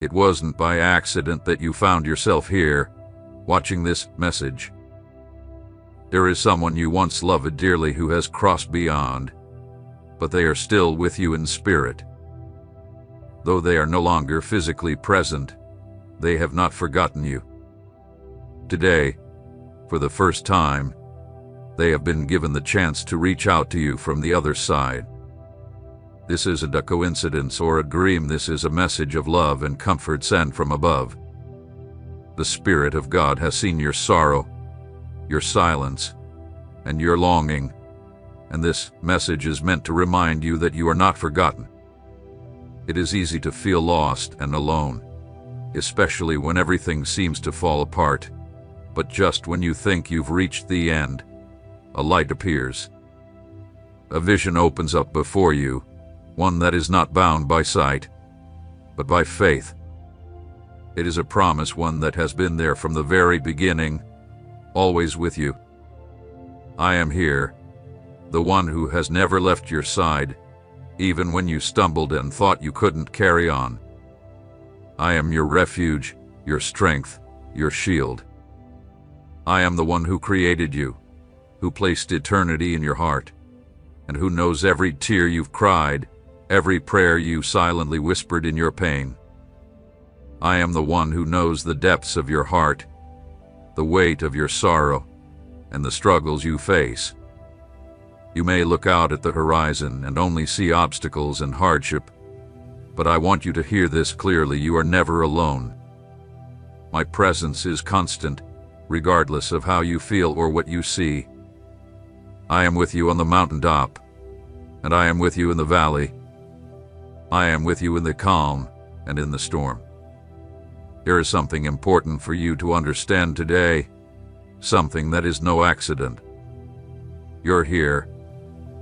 It wasn't by accident that you found yourself here, watching this message. There is someone you once loved dearly who has crossed beyond, but they are still with you in spirit. Though they are no longer physically present, they have not forgotten you. Today, for the first time, they have been given the chance to reach out to you from the other side. This isn't a coincidence or a dream. This is a message of love and comfort sent from above. The Spirit of God has seen your sorrow, your silence, and your longing, and this message is meant to remind you that you are not forgotten. It is easy to feel lost and alone, especially when everything seems to fall apart. But just when you think you've reached the end, a light appears. A vision opens up before you, one that is not bound by sight, but by faith. It is a promise, one that has been there from the very beginning, always with you. I am here, the one who has never left your side, even when you stumbled and thought you couldn't carry on. I am your refuge, your strength, your shield. I am the one who created you, who placed eternity in your heart, and who knows every tear you've cried, every prayer you silently whispered in your pain. I am the one who knows the depths of your heart, the weight of your sorrow, and the struggles you face. You may look out at the horizon and only see obstacles and hardship, but I want you to hear this clearly: you are never alone. My presence is constant, regardless of how you feel or what you see. I am with you on the mountaintop, and I am with you in the valley. I am with you in the calm and in the storm. There is something important for you to understand today, something that is no accident. You're here,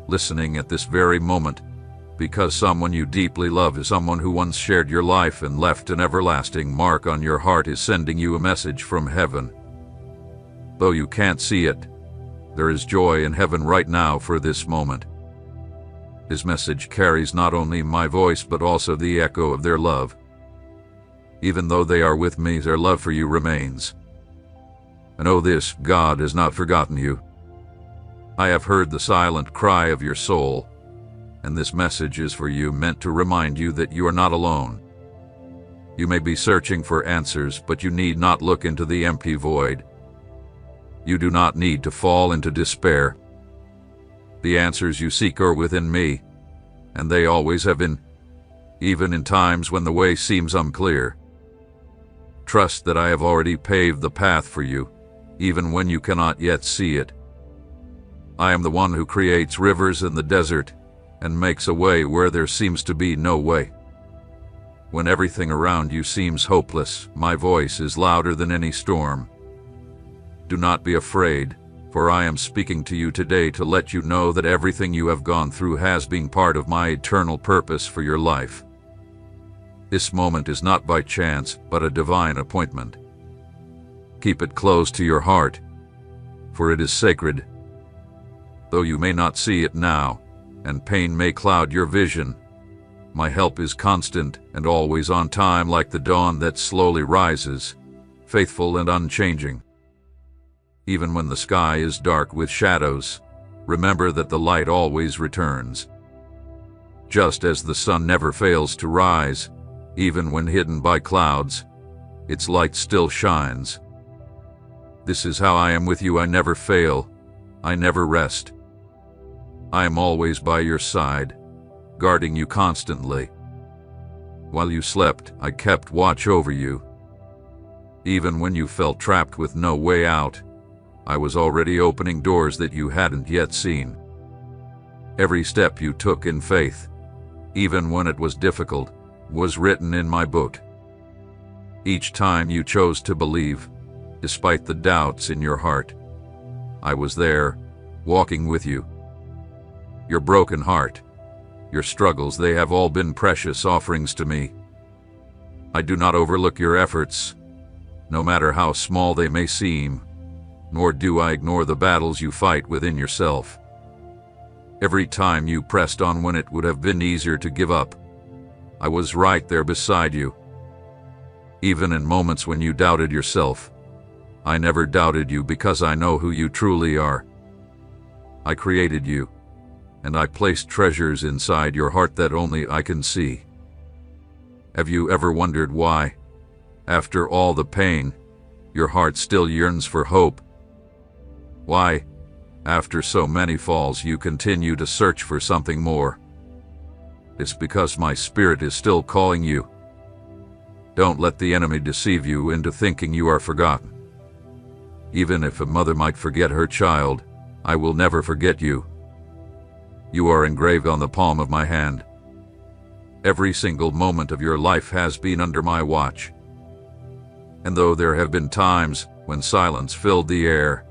listening at this very moment, because someone you deeply love is someone who once shared your life and left an everlasting mark on your heart is sending you a message from heaven. Though you can't see it, there is joy in heaven right now for this moment. His message carries not only my voice but also the echo of their love. Even though they are with me, their love for you remains. And know this: God has not forgotten you. I have heard the silent cry of your soul, and this message is for you, meant to remind you that you are not alone. You may be searching for answers, but you need not look into the empty void. You do not need to fall into despair. The answers you seek are within me, and they always have been, even in times when the way seems unclear. Trust that I have already paved the path for you, even when you cannot yet see it. I am the one who creates rivers in the desert and makes a way where there seems to be no way. When everything around you seems hopeless, my voice is louder than any storm. Do not be afraid, for I am speaking to you today to let you know that everything you have gone through has been part of my eternal purpose for your life. This moment is not by chance, but a divine appointment. Keep it close to your heart, for it is sacred. Though you may not see it now, and pain may cloud your vision, my help is constant and always on time, like the dawn that slowly rises, faithful and unchanging. Even when the sky is dark with shadows, remember that the light always returns. Just as the sun never fails to rise, even when hidden by clouds, its light still shines. This is how I am with you. I never fail. I never rest. I am always by your side, guarding you constantly. While you slept, I kept watch over you. Even when you felt trapped with no way out, I was already opening doors that you hadn't yet seen. Every step you took in faith, even when it was difficult, was written in my book. Each time you chose to believe, despite the doubts in your heart, I was there, walking with you. Your broken heart, your struggles, they have all been precious offerings to me. I do not overlook your efforts, no matter how small they may seem, nor do I ignore the battles you fight within yourself. Every time you pressed on when it would have been easier to give up, I was right there beside you. Even in moments when you doubted yourself, I never doubted you because I know who you truly are. I created you, and I placed treasures inside your heart that only I can see. Have you ever wondered why, after all the pain, your heart still yearns for hope? Why, after so many falls, you continue to search for something more? It's because my spirit is still calling you. Don't let the enemy deceive you into thinking you are forgotten. Even if a mother might forget her child, I will never forget you. You are engraved on the palm of my hand. Every single moment of your life has been under my watch. And though there have been times when silence filled the air,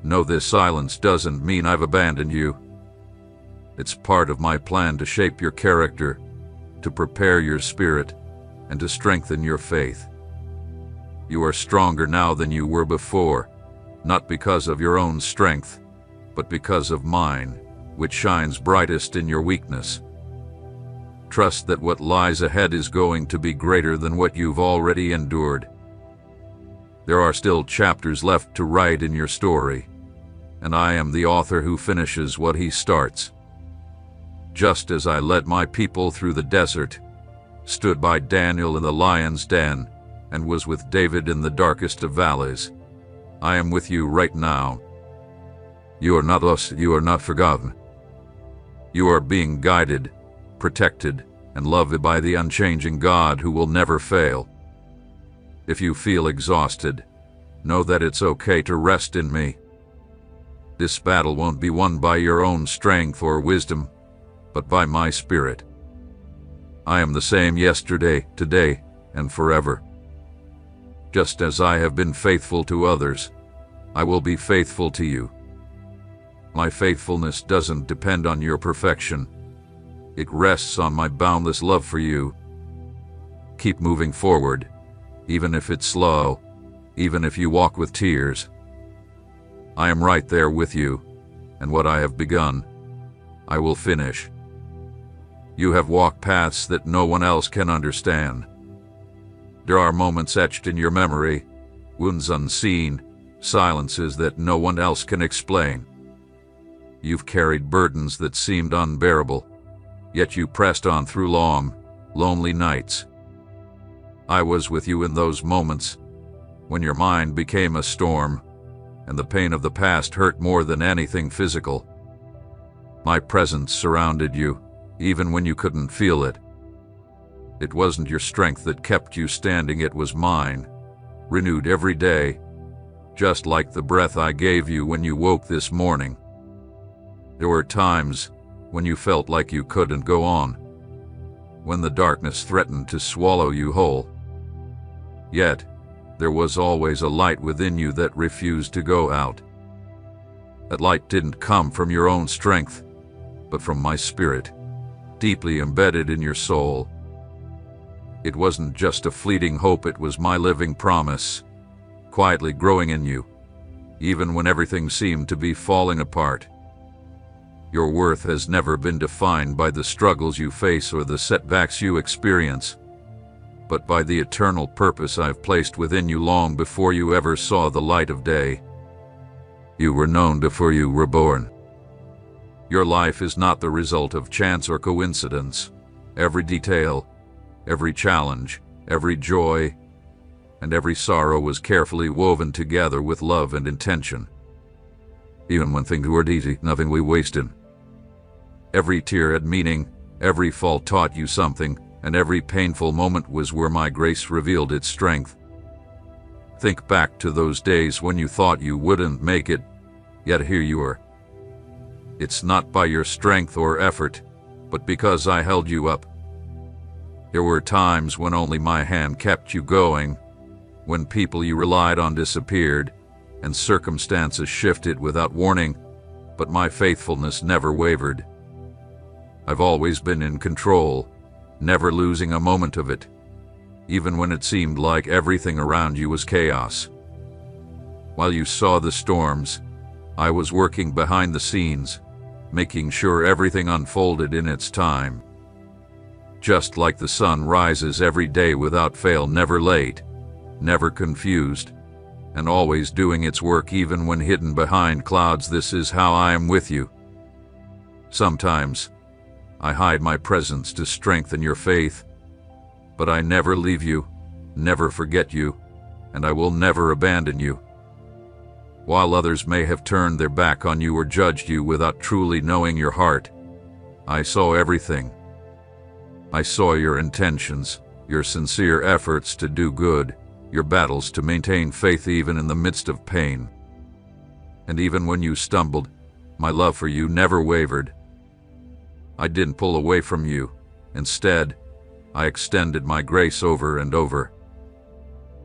know this silence doesn't mean I've abandoned you. It's part of my plan to shape your character, to prepare your spirit, and to strengthen your faith. You are stronger now than you were before, not because of your own strength, but because of mine, which shines brightest in your weakness. Trust that what lies ahead is going to be greater than what you've already endured. There are still chapters left to write in your story, and I am the author who finishes what he starts. Just as I led my people through the desert, stood by Daniel in the lion's den, and was with David in the darkest of valleys, I am with you right now. You are not lost, you are not forgotten. You are being guided, protected, and loved by the unchanging God who will never fail. If you feel exhausted, know that it's okay to rest in me. This battle won't be won by your own strength or wisdom, but by my spirit. I am the same yesterday, today, and forever. Just as I have been faithful to others, I will be faithful to you. My faithfulness doesn't depend on your perfection. It rests on my boundless love for you. Keep moving forward, even if it's slow, even if you walk with tears. I am right there with you, and what I have begun, I will finish. You have walked paths that no one else can understand. There are moments etched in your memory, wounds unseen, silences that no one else can explain. You've carried burdens that seemed unbearable, yet you pressed on through long, lonely nights. I was with you in those moments, when your mind became a storm, and the pain of the past hurt more than anything physical. My presence surrounded you, even when you couldn't feel it. It wasn't your strength that kept you standing, it was mine, renewed every day, just like the breath I gave you when you woke this morning. There were times when you felt like you couldn't go on, when the darkness threatened to swallow you whole. Yet, there was always a light within you that refused to go out. That light didn't come from your own strength, but from my spirit, deeply embedded in your soul. It wasn't just a fleeting hope, it was my living promise, quietly growing in you, even when everything seemed to be falling apart. Your worth has never been defined by the struggles you face or the setbacks you experience, but by the eternal purpose I've placed within you long before you ever saw the light of day. You were known before you were born. Your life is not the result of chance or coincidence. Every detail, every challenge, every joy, and every sorrow was carefully woven together with love and intention. Even when things weren't easy, nothing we wasted. Every tear had meaning, every fall taught you something, and every painful moment was where my grace revealed its strength. Think back to those days when you thought you wouldn't make it, yet here you are. It's not by your strength or effort, but because I held you up. There were times when only my hand kept you going, when people you relied on disappeared, and circumstances shifted without warning, but my faithfulness never wavered. I've always been in control, never losing a moment of it, even when it seemed like everything around you was chaos. While you saw the storms, I was working behind the scenes, making sure everything unfolded in its time. just like the sun rises every day without fail, never late, never confused, and always doing its work even when hidden behind clouds. This is how I am with you. Sometimes I hide my presence to strengthen your faith, but I never leave you, never forget you, and I will never abandon you. While others may have turned their back on you or judged you without truly knowing your heart, I saw everything. I saw your intentions, your sincere efforts to do good, your battles to maintain faith even in the midst of pain. And even when you stumbled, my love for you never wavered. I didn't pull away from you. Instead, I extended my grace over and over.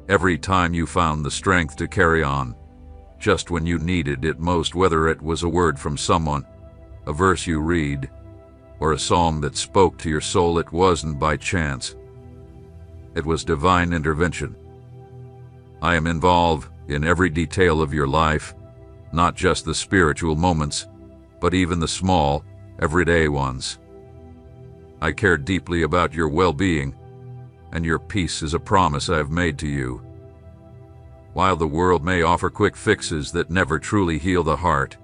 Every time you found the strength to carry on, just when you needed it most, whether it was a word from someone, a verse you read, or a song that spoke to your soul, it wasn't by chance. It was divine intervention. I am involved in every detail of your life, not just the spiritual moments, but even the small, everyday ones. I care deeply about your well-being, and your peace is a promise I have made to you. While the world may offer quick fixes that never truly heal the heart,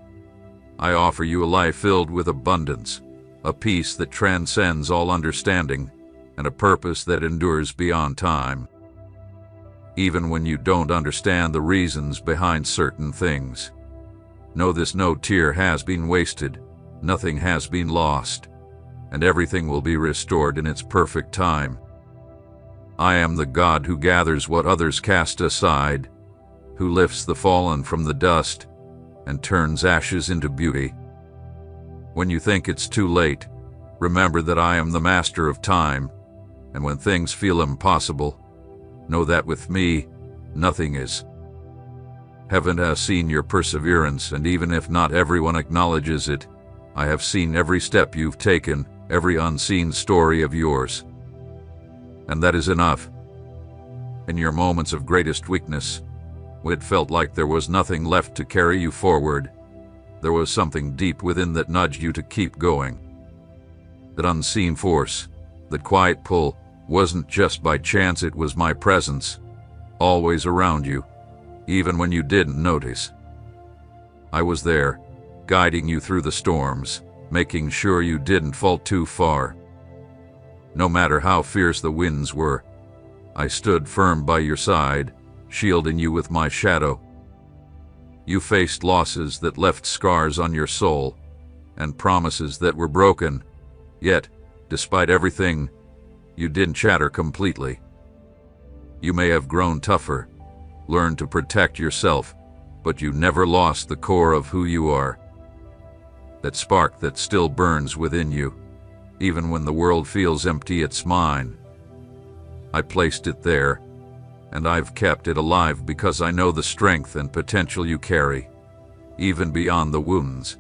I offer you a life filled with abundance, a peace that transcends all understanding, and a purpose that endures beyond time. Even when you don't understand the reasons behind certain things, know this: no tear has been wasted, nothing has been lost, and everything will be restored in its perfect time. I am the God who gathers what others cast aside, who lifts the fallen from the dust and turns ashes into beauty. When you think it's too late, remember that I am the master of time, and when things feel impossible, know that with me, nothing is. Heaven has seen your perseverance, and even if not everyone acknowledges it, I have seen every step you've taken, every unseen story of yours. And that is enough. In your moments of greatest weakness, when it felt like there was nothing left to carry you forward, there was something deep within that nudged you to keep going. That unseen force, that quiet pull, wasn't just by chance. It was my presence, always around you, even when you didn't notice. I was there, guiding you through the storms, making sure you didn't fall too far. No matter how fierce the winds were, I stood firm by your side, shielding you with my shadow. You faced losses that left scars on your soul, and promises that were broken, yet, despite everything, you didn't shatter completely. You may have grown tougher, learned to protect yourself, but you never lost the core of who you are. That spark that still burns within you, even when the world feels empty, it's mine. I placed it there, and I've kept it alive because I know the strength and potential you carry, even beyond the wounds.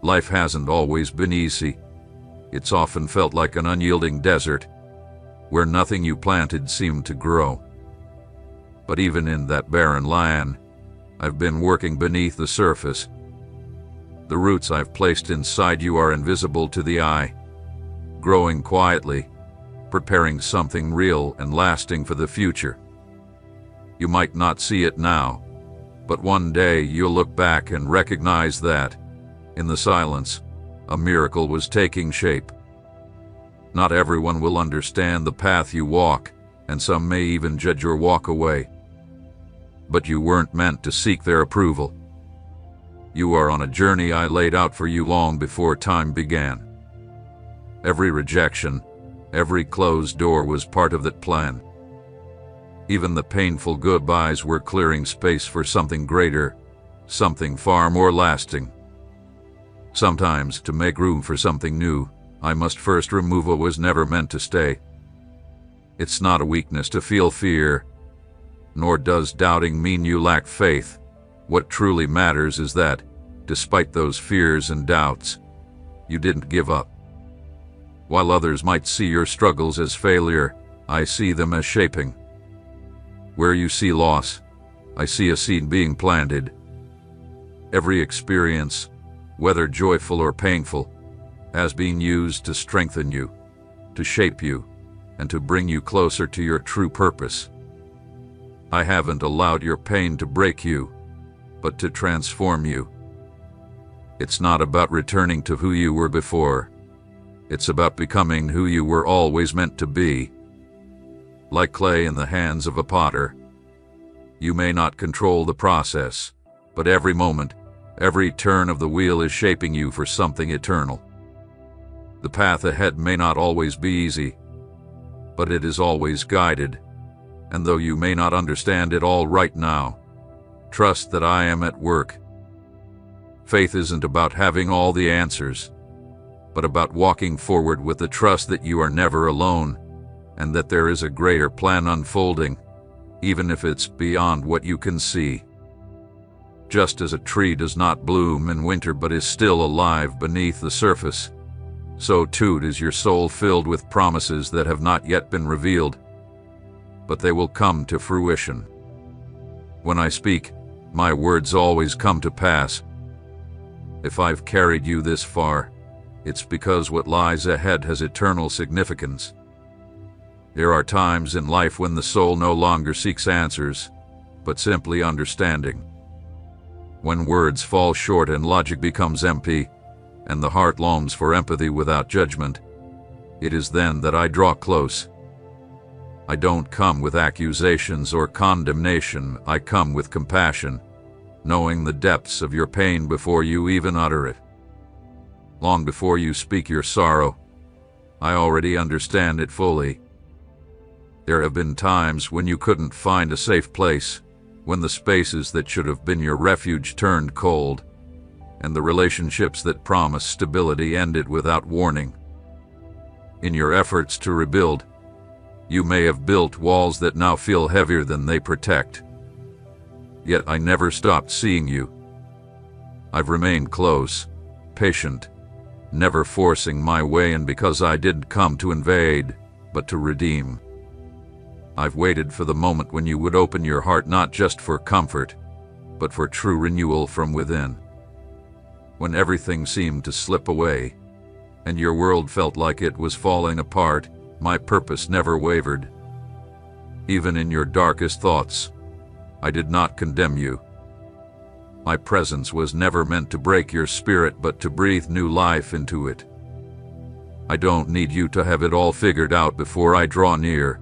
Life hasn't always been easy. It's often felt like an unyielding desert, where nothing you planted seemed to grow. But even in that barren land, I've been working beneath the surface. The roots I've placed inside you are invisible to the eye, growing quietly, preparing something real and lasting for the future. You might not see it now, but one day you'll look back and recognize that, in the silence, a miracle was taking shape. Not everyone will understand the path you walk, and some may even judge your walk away. But you weren't meant to seek their approval. You are on a journey I laid out for you long before time began. Every rejection, every closed door was part of that plan. Even the painful goodbyes were clearing space for something greater, something far more lasting. Sometimes, to make room for something new, I must first remove what was never meant to stay. It's not a weakness to feel fear, nor does doubting mean you lack faith. What truly matters is that, despite those fears and doubts, you didn't give up. While others might see your struggles as failure, I see them as shaping. Where you see loss, I see a seed being planted. Every experience, whether joyful or painful, has been used to strengthen you, to shape you, and to bring you closer to your true purpose. I haven't allowed your pain to break you, but to transform you. It's not about returning to who you were before. It's about becoming who you were always meant to be. Like clay in the hands of a potter, you may not control the process, but every moment, every turn of the wheel is shaping you for something eternal. The path ahead may not always be easy, but it is always guided, and though you may not understand it all right now, trust that I am at work. Faith isn't about having all the answers, but about walking forward with the trust that you are never alone, and that there is a greater plan unfolding, even if it's beyond what you can see. Just as a tree does not bloom in winter but is still alive beneath the surface, so too is your soul filled with promises that have not yet been revealed, but they will come to fruition. When I speak, my words always come to pass. If I've carried you this far, it's because what lies ahead has eternal significance. There are times in life when the soul no longer seeks answers, but simply understanding. When words fall short and logic becomes empty, and the heart longs for empathy without judgment, it is then that I draw close. I don't come with accusations or condemnation, I come with compassion, knowing the depths of your pain before you even utter it. Long before you speak your sorrow, I already understand it fully. There have been times when you couldn't find a safe place, when the spaces that should have been your refuge turned cold, and the relationships that promised stability ended without warning. In your efforts to rebuild, you may have built walls that now feel heavier than they protect. Yet I never stopped seeing you. I've remained close, patient, never forcing my way in because I didn't come to invade, but to redeem. I've waited for the moment when you would open your heart not just for comfort, but for true renewal from within. When everything seemed to slip away, and your world felt like it was falling apart, my purpose never wavered. Even in your darkest thoughts, I did not condemn you. My presence was never meant to break your spirit, but to breathe new life into it. I don't need you to have it all figured out before I draw near.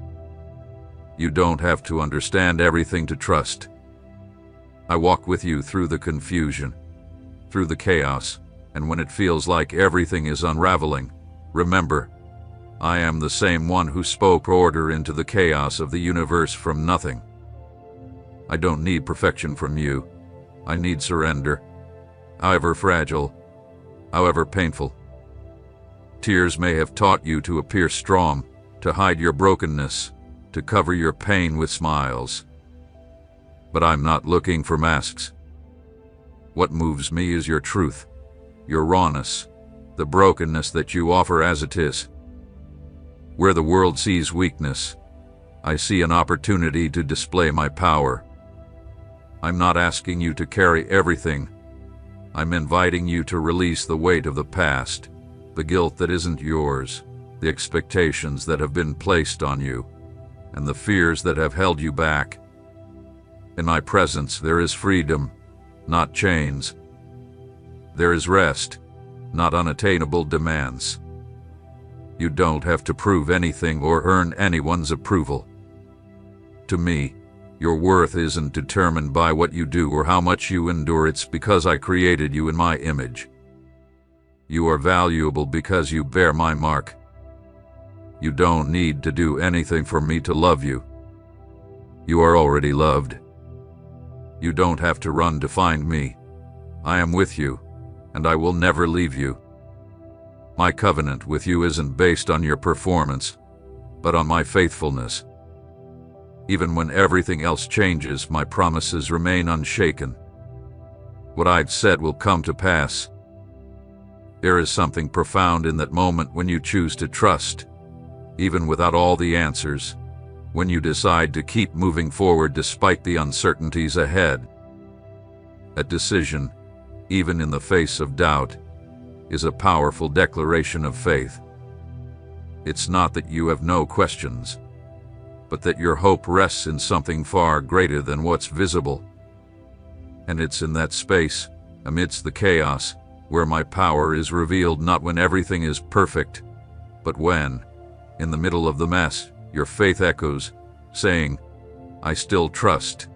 You don't have to understand everything to trust. I walk with you through the confusion, through the chaos, and when it feels like everything is unraveling, remember, I am the same one who spoke order into the chaos of the universe from nothing. I don't need perfection from you. I need surrender, however fragile, however painful. Tears may have taught you to appear strong, to hide your brokenness, to cover your pain with smiles. But I'm not looking for masks. What moves me is your truth, your rawness, the brokenness that you offer as it is. Where the world sees weakness, I see an opportunity to display my power. I'm not asking you to carry everything. I'm inviting you to release the weight of the past, the guilt that isn't yours, the expectations that have been placed on you, and the fears that have held you back. In my presence there is freedom, not chains. There is rest, not unattainable demands. You don't have to prove anything or earn anyone's approval. To me, your worth isn't determined by what you do or how much you endure. It's because I created you in my image. You are valuable because you bear my mark. You don't need to do anything for me to love you. You are already loved. You don't have to run to find me. I am with you, and I will never leave you. My covenant with you isn't based on your performance, but on my faithfulness. Even when everything else changes, my promises remain unshaken. What I've said will come to pass. There is something profound in that moment when you choose to trust, even without all the answers, when you decide to keep moving forward despite the uncertainties ahead. That decision, even in the face of doubt, is a powerful declaration of faith. It's not that you have no questions, but that your hope rests in something far greater than what's visible. And it's in that space, amidst the chaos, where my power is revealed, not when everything is perfect, but when, in the middle of the mess, your faith echoes, saying, "I still trust."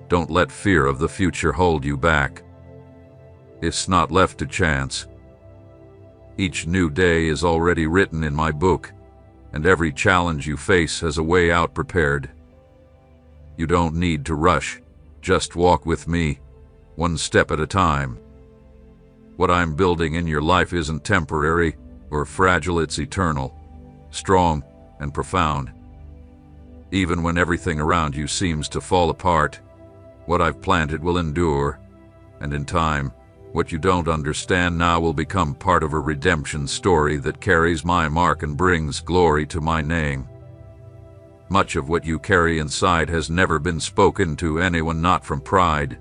Don't let fear of the future hold you back. It's not left to chance. Each new day is already written in my book, and every challenge you face has a way out prepared. You don't need to rush, just walk with me, one step at a time. What I'm building in your life isn't temporary or fragile, it's eternal, strong and profound. Even when everything around you seems to fall apart, what I've planted will endure, and in time, what you don't understand now will become part of a redemption story that carries my mark and brings glory to my name. Much of what you carry inside has never been spoken to anyone, not from pride,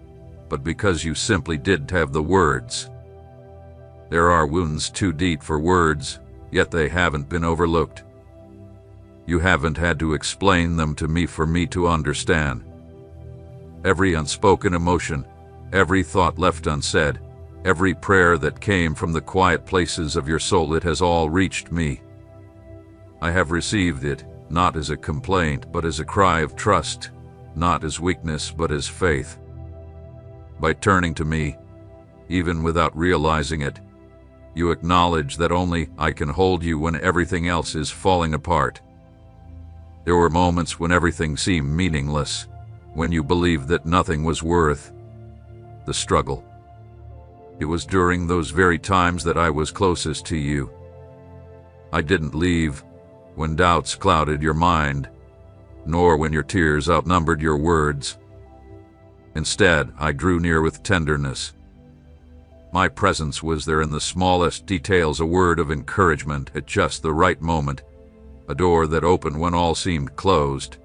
but because you simply didn't have the words. There are wounds too deep for words, yet they haven't been overlooked. You haven't had to explain them to me for me to understand. Every unspoken emotion, every thought left unsaid, every prayer that came from the quiet places of your soul, it has all reached me. I have received it, not as a complaint, but as a cry of trust, not as weakness, but as faith. By turning to me, even without realizing it, you acknowledge that only I can hold you when everything else is falling apart. There were moments when everything seemed meaningless, when you believed that nothing was worth the struggle. It was during those very times that I was closest to you. I didn't leave when doubts clouded your mind, nor when your tears outnumbered your words. Instead, I drew near with tenderness. My presence was there in the smallest details, a word of encouragement at just the right moment, a door that opened when all seemed closed,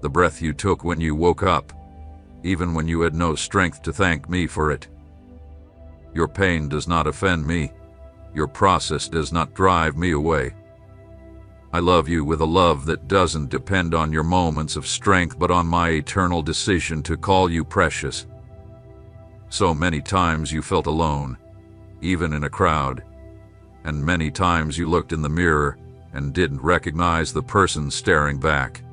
the breath you took when you woke up, even when you had no strength to thank me for it. Your pain does not offend me. Your process does not drive me away. I love you with a love that doesn't depend on your moments of strength, but on my eternal decision to call you precious. So many times you felt alone, even in a crowd, and many times you looked in the mirror and didn't recognize the person staring back.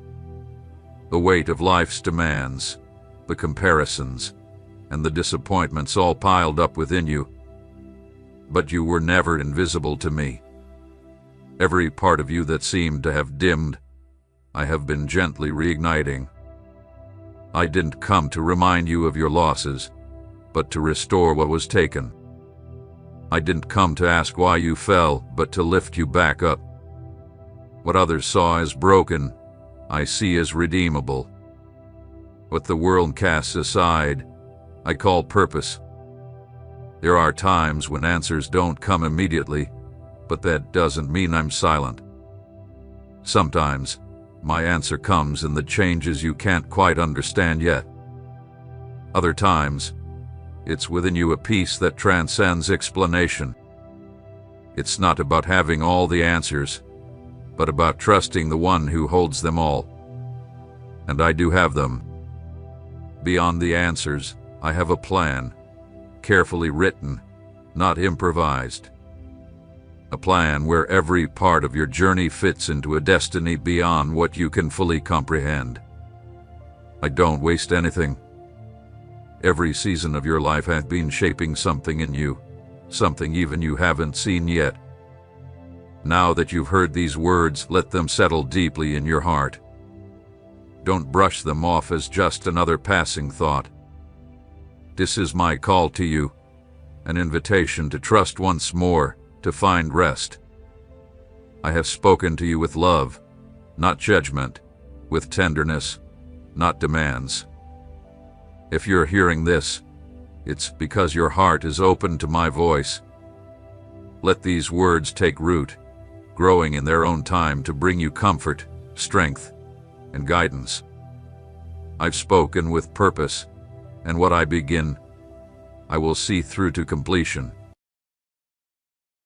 The weight of life's demands, the comparisons, and the disappointments all piled up within you. But you were never invisible to me. Every part of you that seemed to have dimmed, I have been gently reigniting. I didn't come to remind you of your losses, but to restore what was taken. I didn't come to ask why you fell, but to lift you back up. What others saw as broken, I see as redeemable. What the world casts aside, I call purpose. There are times when answers don't come immediately, but that doesn't mean I'm silent. Sometimes, my answer comes in the changes you can't quite understand yet. Other times, it's within you, a peace that transcends explanation. It's not about having all the answers, but about trusting the one who holds them all. And I do have them. Beyond the answers, I have a plan, carefully written, not improvised. A plan where every part of your journey fits into a destiny beyond what you can fully comprehend. I don't waste anything. Every season of your life has been shaping something in you, something even you haven't seen yet. Now that you've heard these words, let them settle deeply in your heart. Don't brush them off as just another passing thought. This is my call to you, an invitation to trust once more, to find rest. I have spoken to you with love, not judgment, with tenderness, not demands. If you're hearing this, it's because your heart is open to my voice. Let these words take root, growing in their own time to bring you comfort, strength, and guidance. I've spoken with purpose, and what I begin, I will see through to completion.